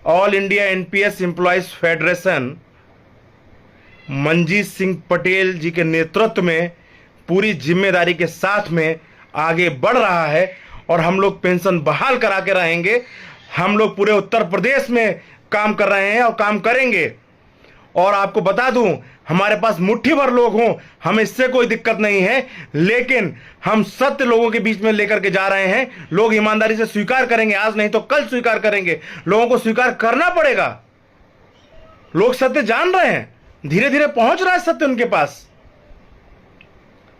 All India NPS employees federation Manjeet Singh Patel ji के नेतृत्व में पूरी जिम्मेदारी के साथ में आगे बढ़ रहा है और हम लोग पेंशन बहाल करा के रहेंगे। हम लोग पूरे उत्तर प्रदेश में काम कर रहे हैं और काम करेंगे। और आपको बता दूं, हमारे पास मुट्ठी भर लोग हों, हमें इससे कोई दिक्कत नहीं है, लेकिन हम सत्य लोगों के बीच में लेकर के जा रहे हैं। लोग ईमानदारी से स्वीकार करेंगे, आज नहीं तो कल स्वीकार करेंगे। लोगों को स्वीकार करना पड़ेगा। लोग सत्य जान रहे हैं, धीरे धीरे पहुंच रहा है सत्य उनके पास,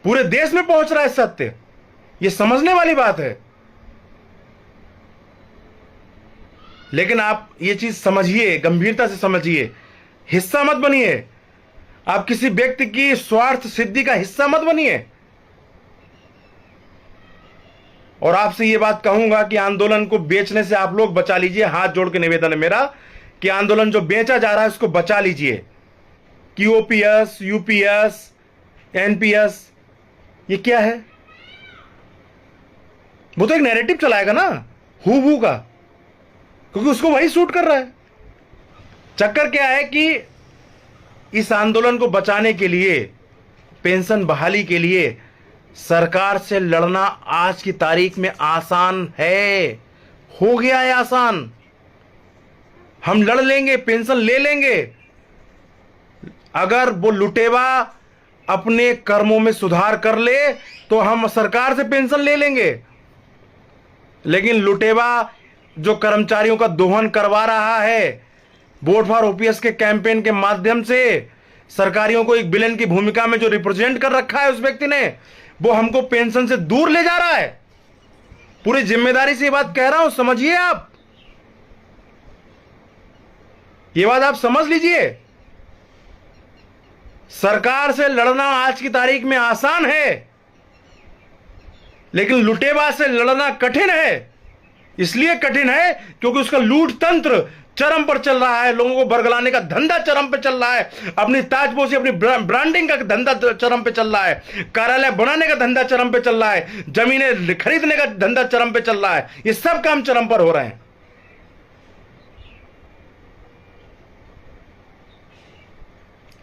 पूरे देश में पहुंच रहा है सत्य। यह समझने वाली बात है। लेकिन आप ये चीज समझिए, गंभीरता से समझिए, हिस्सा मत बनिए। आप किसी व्यक्ति की स्वार्थ सिद्धि का हिस्सा मत बनिए। और आपसे यह बात कहूंगा कि आंदोलन को बेचने से आप लोग बचा लीजिए। हाथ जोड़ के निवेदन है मेरा कि आंदोलन जो बेचा जा रहा है उसको बचा लीजिए। कि ओपीएस, यूपीएस, एनपीएस, ये क्या है? वो तो एक नैरेटिव चलाएगा ना हूबहू का, क्योंकि उसको वही सूट कर रहा है। चक्कर क्या है कि इस आंदोलन को बचाने के लिए, पेंशन बहाली के लिए सरकार से लड़ना आज की तारीख में आसान है, हो गया है आसान। हम लड़ लेंगे, पेंशन ले लेंगे। अगर वो लुटेवा अपने कर्मों में सुधार कर ले तो हम सरकार से पेंशन ले लेंगे। लेकिन लुटेवा जो कर्मचारियों का दोहन करवा रहा है, वोट फॉर ओपीएस के कैंपेन के माध्यम से सरकारियों को एक विलेन की भूमिका में जो रिप्रेजेंट कर रखा है उस व्यक्ति ने, वो हमको पेंशन से दूर ले जा रहा है। पूरी जिम्मेदारी से ये बात कह रहा हूं, समझिए आप। ये बात आप समझ लीजिए। सरकार से लड़ना आज की तारीख में आसान है, लेकिन लुटेवा से लड़ना कठिन है। इसलिए कठिन है क्योंकि उसका लूट तंत्र चरम पर चल रहा है। लोगों को बरगलाने का धंधा चरम पे चल रहा है। अपनी ताजपोशी, अपनी ब्रांडिंग का धंधा चरम पे चल रहा है। कार्यालय बनाने का धंधा चरम पे चल रहा है। जमीनें खरीदने का धंधा चरम पे चल रहा है। ये सब काम चरम पर हो रहे हैं।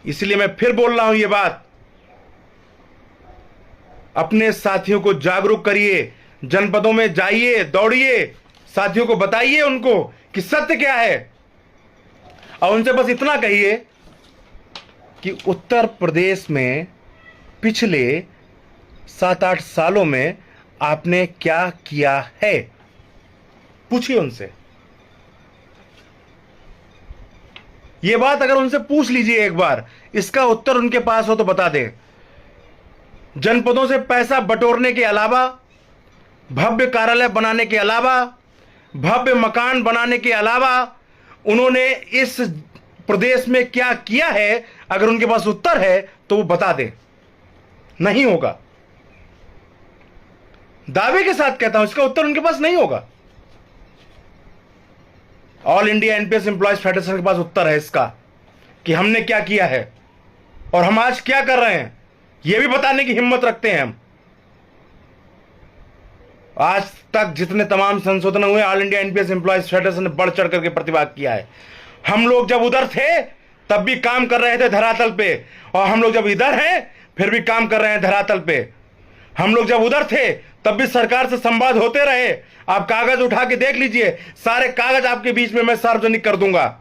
इसलिए मैं फिर बोल रहा हूं ये बात, अपने साथियों को जागरूक करिए, जनपदों में जाइए, दौड़िए, साथियों को बताइए उनको कि सत्य क्या है। और उनसे बस इतना कहिए कि उत्तर प्रदेश में पिछले 7-8 सालों में आपने क्या किया है, पूछिए उनसे। यह बात अगर उनसे पूछ लीजिए एक बार, इसका उत्तर उनके पास हो तो बता दें। जनपदों से पैसा बटोरने के अलावा, भव्य कार्यालय बनाने के अलावा, भव्य मकान बनाने के अलावा उन्होंने इस प्रदेश में क्या किया है, अगर उनके पास उत्तर है तो वो बता दें। नहीं होगा, दावे के साथ कहता हूं, इसका उत्तर उनके पास नहीं होगा। All India NPS employees federation के पास उत्तर है इसका कि हमने क्या किया है और हम आज क्या कर रहे हैं, यह भी बताने की हिम्मत रखते हैं हम। आज तक जितने तमाम संशोधन हुए, all India NPS employees federation ने बढ़ चढ़ करके प्रतिवाद किया है। हम लोग जब उधर थे तब भी काम कर रहे थे धरातल पे, और हम लोग जब इधर हैं फिर भी काम कर रहे हैं धरातल पे। हम लोग जब उधर थे तब भी सरकार से संवाद होते रहे। आप कागज उठा के देख लीजिए, सारे कागज आपके बीच में मैं सार्वजनिक कर दूंगा,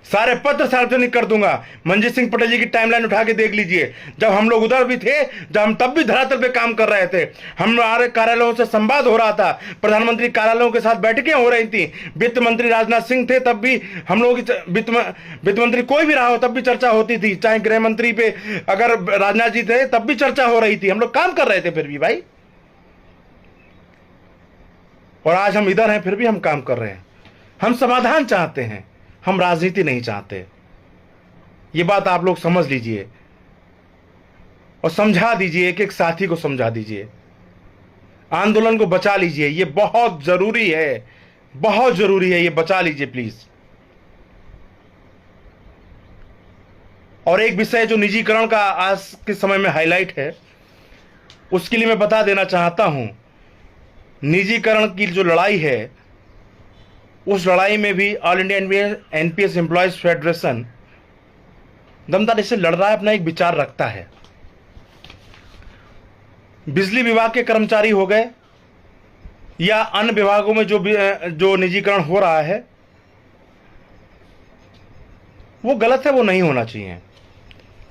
सारे पत्र सार्वजनिक कर दूंगा। मंजीत सिंह पटेल जी की टाइमलाइन उठा के देख लीजिए। जब हम लोग उधर भी थे, जब हम तब भी धरातल पे काम कर रहे थे, हमारे कार्यालयों से संवाद हो रहा था, प्रधानमंत्री कार्यालयों के साथ बैठकें हो रही थी। वित्त मंत्री राजनाथ सिंह थे तब भी हम लोगों की, वित्त मंत्री कोई भी रहा हो तब भी चर्चा होती थी। चाहे गृह मंत्री पे अगर राजनाथ जी थे तब भी चर्चा हो रही थी। हम लोग काम कर रहे थे फिर भी भाई। और आज हम इधर हैं फिर भी हम काम कर रहे हैं। हम समाधान चाहते हैं, हम राजनीति नहीं चाहते। ये बात आप लोग समझ लीजिए और समझा दीजिए, एक एक साथी को समझा दीजिए। आंदोलन को बचा लीजिए, ये बहुत जरूरी है, बहुत जरूरी है, ये बचा लीजिए प्लीज। और एक विषय जो निजीकरण का आज के समय में हाईलाइट है, उसके लिए मैं बता देना चाहता हूं, निजीकरण की जो लड़ाई है उस लड़ाई में भी all India NPS employees federation दमदारी से लड़ रहा है, अपना एक विचार रखता है। बिजली विभाग के कर्मचारी हो गए या अन्य विभागों में जो निजीकरण हो रहा है वो गलत है, वो नहीं होना चाहिए।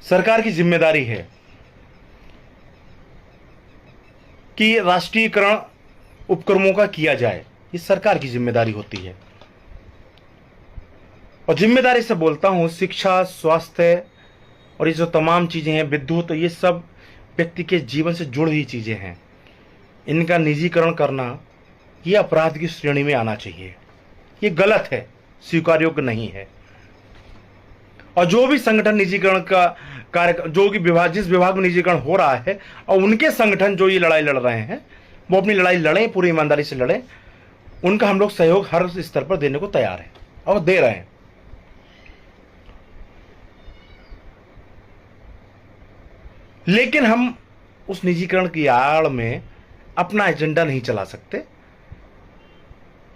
सरकार की जिम्मेदारी है कि राष्ट्रीयकरण उपक्रमों का किया जाए, ये सरकार की जिम्मेदारी होती है। और जिम्मेदारी से बोलता हूं, शिक्षा, स्वास्थ्य और ये जो तमाम चीजें हैं, विद्युत, ये सब व्यक्ति के जीवन से जुड़ी हुई चीजें हैं। इनका निजीकरण करना ये अपराध की श्रेणी में आना चाहिए। ये गलत है, स्वीकार योग्य नहीं है। और जो भी संगठन निजीकरण का कार्य, जो कि विभाग, जिस विभाग में निजीकरण हो रहा है, और उनके संगठन जो ये लड़ाई लड़ रहे हैं, वो अपनी लड़ाई लड़ें, पूरी ईमानदारी से लड़ें। उनका हम लोग सहयोग हर स्तर पर देने को तैयार हैं और दे रहे हैं। लेकिन हम उस निजीकरण की आड़ में अपना एजेंडा नहीं चला सकते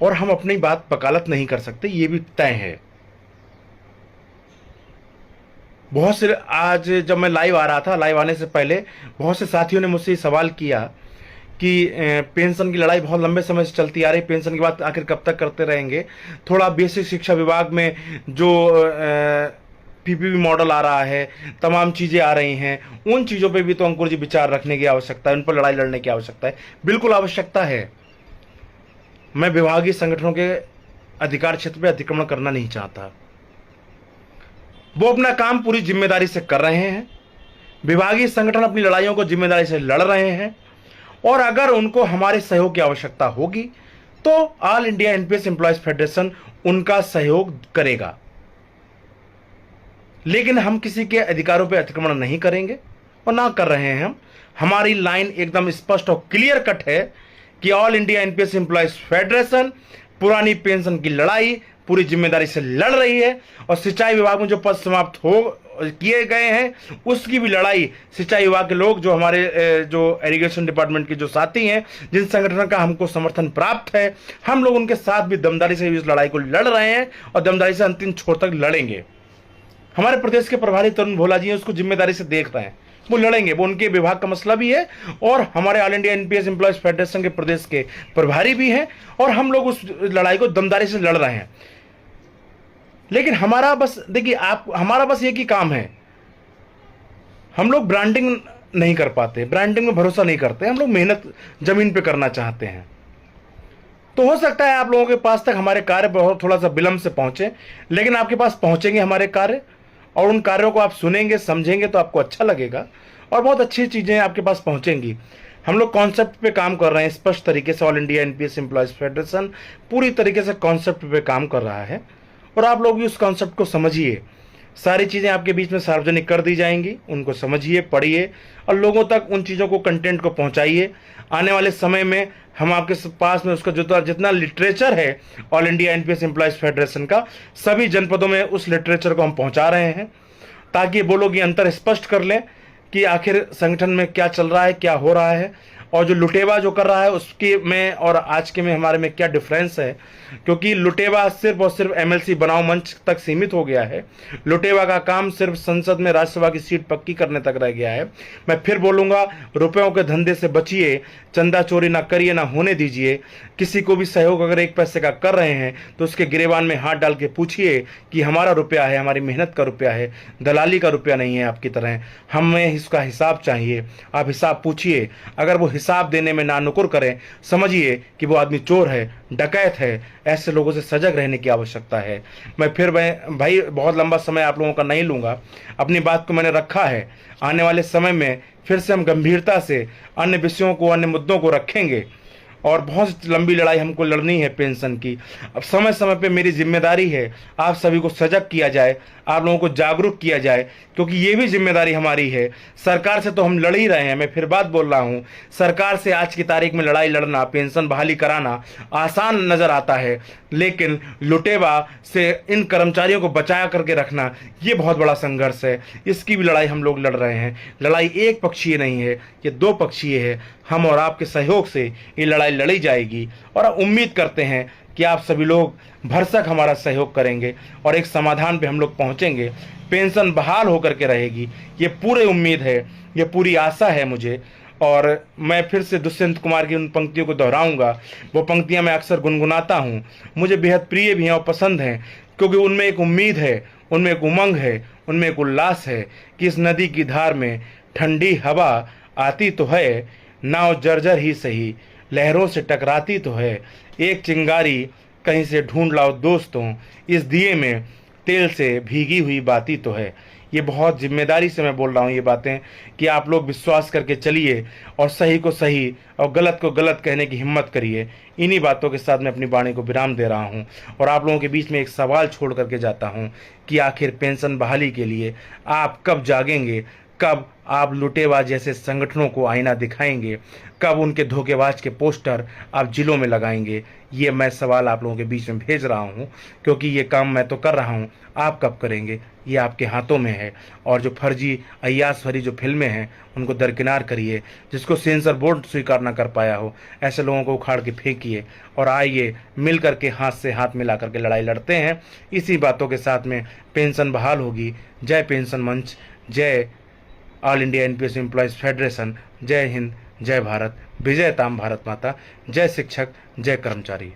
और हम अपनी बात वकालत नहीं कर सकते, ये भी तय है। बहुत से, आज जब मैं लाइव आ रहा था, लाइव आने से पहले बहुत से साथियों ने मुझसे सवाल किया कि पेंशन की लड़ाई बहुत लंबे समय से चलती आ रही, पेंशन की बात आखिर कब तक करते रहेंगे। थोड़ा बेसिक शिक्षा विभाग में जो पीपीपी मॉडल आ रहा है, तमाम चीज़ें आ रही हैं, उन चीज़ों पे भी तो अंकुर जी विचार रखने की आवश्यकता है, उन पर लड़ाई लड़ने की आवश्यकता है, बिल्कुल आवश्यकता है। मैं विभागीय संगठनों के अधिकार क्षेत्र पे अतिक्रमण करना नहीं चाहता। वो अपना काम पूरी जिम्मेदारी से कर रहे हैं, विभागीय संगठन अपनी लड़ाइयों को जिम्मेदारी से लड़ रहे हैं, और अगर उनको हमारे सहयोग की आवश्यकता होगी तो all India NPS employees federation उनका सहयोग करेगा। लेकिन हम किसी के अधिकारों पर अतिक्रमण नहीं करेंगे और ना कर रहे हैं। हमारी लाइन एकदम स्पष्ट और क्लियर कट है कि all India NPS employees federation पुरानी पेंशन की लड़ाई पूरी जिम्मेदारी से लड़ रही है, और सिंचाई विभाग में जो पद समाप्त हो किए गए हैं उसकी भी लड़ाई सिंचाई विभाग के लोग, जो हमारे जो इरिगेशन डिपार्टमेंट के जो साथी हैं, जिन संगठन का हमको समर्थन प्राप्त है, हम लोग उनके साथ भी दमदारी से इस लड़ाई को लड़ रहे हैं और दमदारी से अंतिम छोर तक लड़ेंगे। हमारे प्रदेश के प्रभारी तरुण भोला जी हैं, उसको जिम्मेदारी से देख रहे हैं, वो लड़ेंगे, वो उनके विभाग का मसला भी है, और हमारे all India NPS employees federation के प्रदेश के प्रभारी भी हैं, और हम लोग उस लड़ाई को दमदारी से लड़ रहे हैं। लेकिन हमारा बस देखिए, हमारा बस एक ही काम है, हम लोग ब्रांडिंग नहीं कर पाते, ब्रांडिंग में भरोसा नहीं करते, हम लोग मेहनत जमीन पे करना चाहते हैं। तो हो सकता है आप लोगों के पास तक हमारे कार्य बहुत थोड़ा सा विलंब से पहुंचे, लेकिन आपके पास पहुंचेंगे हमारे कार्य, और उन कार्यों को आप सुनेंगे, समझेंगे तो आपको अच्छा लगेगा और बहुत अच्छी चीजें आपके पास पहुंचेंगी। हम लोग कॉन्सेप्ट पे काम कर रहे हैं स्पष्ट तरीके से। All India NPS employees federation पूरी तरीके से कॉन्सेप्ट पे काम कर रहा है, और आप लोग भी उस कॉन्सेप्ट को समझिए। सारी चीज़ें आपके बीच में सार्वजनिक कर दी जाएंगी, उनको समझिए, पढ़िए और लोगों तक उन चीज़ों को, कंटेंट को पहुंचाइए। आने वाले समय में हम आपके पास में उसका जितना लिटरेचर है all India NPS employees federation का, सभी जनपदों में उस लिटरेचर को हम पहुंचा रहे हैं, ताकि वो लोग ये अंतर स्पष्ट कर लें कि आखिर संगठन में क्या चल रहा है, क्या हो रहा है, और जो लुटेवा जो कर रहा है उसके में और आज के में हमारे में क्या डिफरेंस है। क्योंकि लुटेवा सिर्फ और सिर्फ एमएलसी बनाओ मंच तक सीमित हो गया है। लुटेवा का काम सिर्फ संसद में राज्यसभा की सीट पक्की करने तक रह गया है। मैं फिर बोलूंगा, रुपयों के धंधे से बचिए, चंदा चोरी ना करिए, ना होने दीजिए। किसी को भी सहयोग अगर एक पैसे का कर रहे हैं तो उसके गिरेबान में हाथ डाल के पूछिए कि हमारा रुपया है, हमारी मेहनत का रुपया है, दलाली का रुपया नहीं है आपकी तरह, हमें इसका हिसाब चाहिए। आप हिसाब पूछिए, अगर वो हिसाब देने में नानुकुर करें, समझिए कि वो आदमी चोर है, डकैत है। ऐसे लोगों से सजग रहने की आवश्यकता है। मैं भाई बहुत लंबा समय आप लोगों का नहीं लूँगा, अपनी बात को मैंने रखा है। आने वाले समय में फिर से हम गंभीरता से अन्य विषयों को, अन्य मुद्दों को रखेंगे, और बहुत लंबी लड़ाई हमको लड़नी है पेंशन की। अब समय समय पे मेरी जिम्मेदारी है आप सभी को सजग किया जाए, आप लोगों को जागरूक किया जाए, क्योंकि ये भी जिम्मेदारी हमारी है। सरकार से तो हम लड़ ही रहे हैं, मैं फिर बात बोल रहा हूँ, सरकार से आज की तारीख में लड़ाई लड़ना, पेंशन बहाली कराना आसान नजर आता है। लेकिन लुटेवा से इन कर्मचारियों को बचा करके रखना ये बहुत बड़ा संघर्ष है। इसकी भी लड़ाई हम लोग लड़ रहे हैं। लड़ाई एक पक्षीय नहीं है, ये दो पक्षीय है। हम और आपके सहयोग से ये लड़ाई लड़ी जाएगी और उम्मीद करते हैं कि आप सभी लोग भरसक हमारा सहयोग करेंगे और एक समाधान पे हम लोग पहुंचेंगे। पेंशन बहाल होकर के रहेगी, ये पूरी उम्मीद है, ये पूरी आशा है मुझे। और मैं फिर से दुष्यंत कुमार की उन पंक्तियों को दोहराऊंगा। वो पंक्तियां मैं अक्सर गुनगुनाता हूँ, मुझे बेहद प्रिय भी हैं और पसंद हैं, क्योंकि उनमें एक उम्मीद है, उनमें एक उमंग है, उनमें एक उल्लास है कि इस नदी की धार में ठंडी हवा आती तो है, नाव जर्जर ही सही लहरों से टकराती तो है, एक चिंगारी कहीं से ढूंढ लाओ दोस्तों, इस दिए में तेल से भीगी हुई बाती तो है। ये बहुत जिम्मेदारी से मैं बोल रहा हूँ ये बातें, कि आप लोग विश्वास करके चलिए और सही को सही और गलत को गलत कहने की हिम्मत करिए। इन्हीं बातों के साथ मैं अपनी वाणी को विराम दे रहा हूँ और आप लोगों के बीच में एक सवाल छोड़ करके जाता हूँ कि आखिर पेंशन बहाली के लिए आप कब जागेंगे, कब आप लुटेवा जैसे संगठनों को आईना दिखाएंगे, कब उनके धोखेबाज के पोस्टर आप जिलों में लगाएंगे। ये मैं सवाल आप लोगों के बीच में भेज रहा हूँ, क्योंकि ये काम मैं तो कर रहा हूँ, आप कब करेंगे ये आपके हाथों में है। और जो फर्जी अय्याश भरी जो फिल्में हैं उनको दरकिनार करिए, जिसको सेंसर बोर्ड स्वीकार ना कर पाया हो ऐसे लोगों को उखाड़ के फेंकिए और आइए मिल करके हाथ से हाथ मिला करके लड़ाई लड़ते हैं। इसी बातों के साथ में पेंशन बहाल होगी। जय पेंशन मंच, जय all India NPS employees federation, जय हिंद, जय भारत, विजयताम भारत माता, जय शिक्षक, जय कर्मचारी।